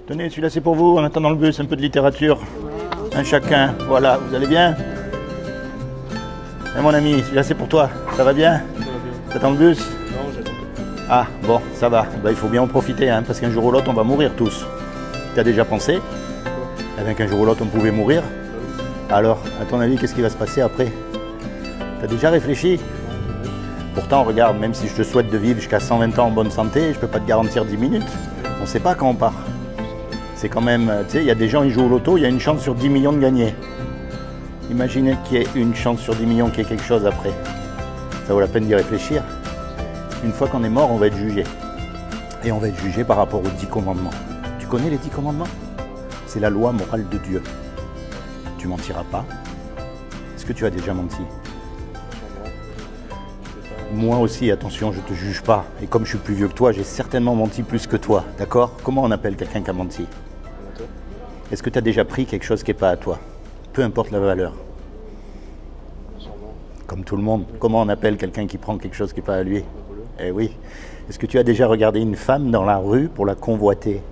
Tenez, celui-là c'est pour vous, en attendant le bus, un peu de littérature. Un chacun, voilà, vous allez bien? Et mon ami, celui-là c'est pour toi, ça va bien? Ça va bien. T'attends le bus? Non, j'attends. Ah, bon, ça va. Ben, il faut bien en profiter, hein, parce qu'un jour ou l'autre, on va mourir tous. Tu as déjà pensé? Eh bien, qu'un jour ou l'autre, on pouvait mourir. Alors, à ton avis, qu'est-ce qui va se passer après? Tu as déjà réfléchi? Pourtant, regarde, même si je te souhaite de vivre jusqu'à 120 ans en bonne santé, je ne peux pas te garantir 10 minutes. On ne sait pas quand on part. C'est quand même, tu sais, il y a des gens, ils jouent au loto, il y a une chance sur 10 millions de gagner. Imaginez qu'il y ait une chance sur 10 millions qu'il y ait quelque chose après. Ça vaut la peine d'y réfléchir. Une fois qu'on est mort, on va être jugé. Et on va être jugé par rapport aux 10 commandements. Tu connais les 10 commandements? C'est la loi morale de Dieu. Tu mentiras pas. Est-ce que tu as déjà menti? Moi aussi, attention, je ne te juge pas. Et comme je suis plus vieux que toi, j'ai certainement menti plus que toi. D'accord? Comment on appelle quelqu'un qui a menti? Est-ce que tu as déjà pris quelque chose qui n'est pas à toi? Peu importe la valeur. Comme tout le monde. Comment on appelle quelqu'un qui prend quelque chose qui n'est pas à lui? Eh oui. Est-ce que tu as déjà regardé une femme dans la rue pour la convoiter?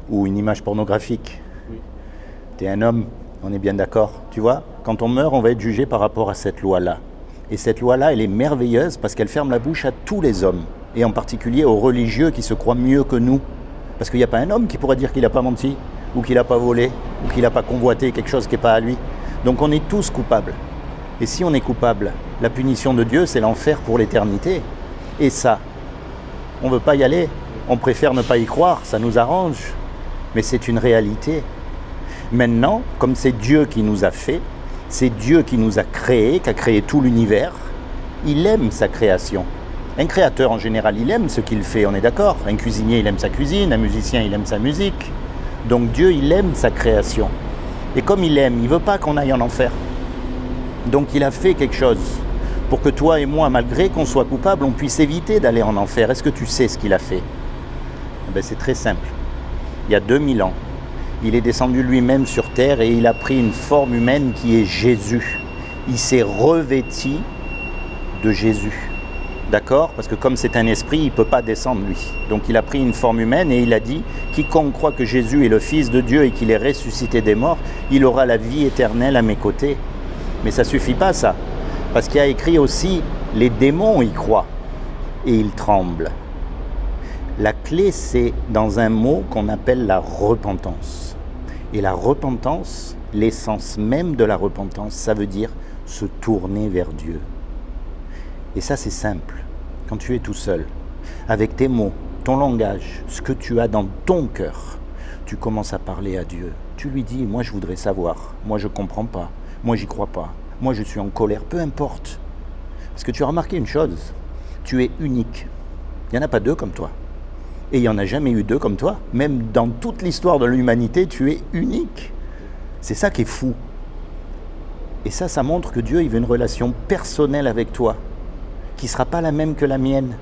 Ou une image pornographique? Oui. Tu es un homme, on est bien d'accord. Tu vois, quand on meurt, on va être jugé par rapport à cette loi-là. Et cette loi-là, elle est merveilleuse parce qu'elle ferme la bouche à tous les hommes. Et en particulier aux religieux qui se croient mieux que nous. Parce qu'il n'y a pas un homme qui pourrait dire qu'il n'a pas menti, ou qu'il n'a pas volé, ou qu'il n'a pas convoité quelque chose qui n'est pas à lui. Donc on est tous coupables. Et si on est coupable, la punition de Dieu, c'est l'enfer pour l'éternité. Et ça, on ne veut pas y aller. On préfère ne pas y croire, ça nous arrange. Mais c'est une réalité. Maintenant, comme c'est Dieu qui nous a fait, c'est Dieu qui nous a créés, qui a créé tout l'univers, il aime sa création. Un créateur, en général, il aime ce qu'il fait, on est d'accord? Un cuisinier, il aime sa cuisine, un musicien, il aime sa musique. Donc Dieu, il aime sa création. Et comme il aime, il ne veut pas qu'on aille en enfer. Donc il a fait quelque chose pour que toi et moi, malgré qu'on soit coupables, on puisse éviter d'aller en enfer. Est-ce que tu sais ce qu'il a fait? Ben, c'est très simple. Il y a 2000 ans, il est descendu lui-même sur terre et il a pris une forme humaine qui est Jésus. Il s'est revêti de Jésus. D'accord? Parce que comme c'est un esprit, il ne peut pas descendre lui. Donc il a pris une forme humaine et il a dit « Quiconque croit que Jésus est le Fils de Dieu et qu'il est ressuscité des morts, il aura la vie éternelle à mes côtés. » Mais ça ne suffit pas ça. Parce qu'il y a écrit aussi « Les démons y croient et ils tremblent ». La clé, c'est dans un mot qu'on appelle la repentance. Et la repentance, l'essence même de la repentance, ça veut dire se tourner vers Dieu. Et ça, c'est simple. Quand tu es tout seul, avec tes mots, ton langage, ce que tu as dans ton cœur, tu commences à parler à Dieu. Tu lui dis, moi je voudrais savoir, moi je ne comprends pas, moi j'y crois pas, moi je suis en colère, peu importe. Parce que tu as remarqué une chose, tu es unique. Il n'y en a pas deux comme toi. Et il n'y en a jamais eu deux comme toi. Même dans toute l'histoire de l'humanité, tu es unique. C'est ça qui est fou. Et ça montre que Dieu, il veut une relation personnelle avec toi, qui ne sera pas la même que la mienne.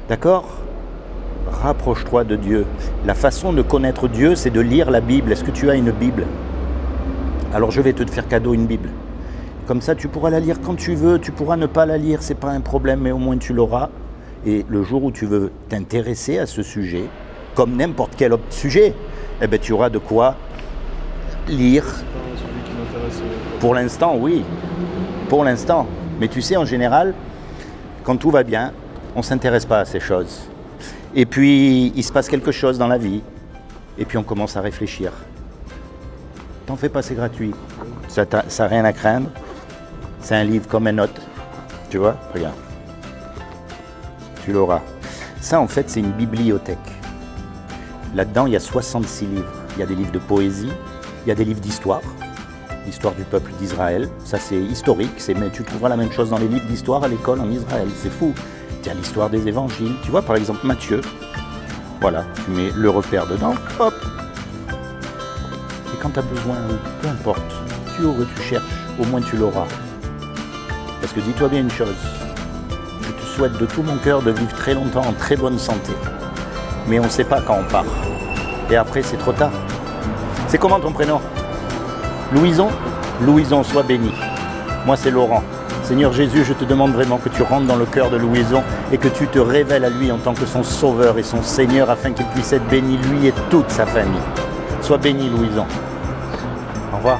D'accord? Rapproche-toi de Dieu. La façon de connaître Dieu, c'est de lire la Bible. Est-ce que tu as une Bible? Alors je vais te faire cadeau une Bible. Comme ça, tu pourras la lire quand tu veux. Tu pourras ne pas la lire, ce n'est pas un problème, mais au moins tu l'auras. Et le jour où tu veux t'intéresser à ce sujet, comme n'importe quel autre sujet, eh ben, tu auras de quoi lire. C'est pas un sujet qui m'intéresse. Pour l'instant, oui. Pour l'instant. Mais tu sais, en général, quand tout va bien, on ne s'intéresse pas à ces choses. Et puis, il se passe quelque chose dans la vie. Et puis, on commence à réfléchir. T'en fais pas, c'est gratuit. Ça n'a rien à craindre. C'est un livre comme un autre. Tu vois? Regarde. Tu l'auras. Ça, en fait, c'est une bibliothèque. Là-dedans, il y a 66 livres. Il y a des livres de poésie, il y a des livres d'histoire, l'histoire du peuple d'Israël. Ça, c'est historique, mais tu trouveras la même chose dans les livres d'histoire à l'école en Israël. C'est fou. Il y a l'histoire des évangiles. Tu vois, par exemple, Matthieu. Voilà, tu mets le repère dedans, hop. Et quand tu as besoin, peu importe, tu ouvres, tu cherches, au moins tu l'auras. Parce que dis-toi bien une chose. Je te souhaite de tout mon cœur de vivre très longtemps en très bonne santé. Mais on ne sait pas quand on part. Et après, c'est trop tard. C'est comment ton prénom? Louison? Louison, sois béni. Moi, c'est Laurent. Seigneur Jésus, je te demande vraiment que tu rentres dans le cœur de Louison et que tu te révèles à lui en tant que son sauveur et son Seigneur afin qu'il puisse être béni, lui et toute sa famille. Sois béni, Louison. Au revoir.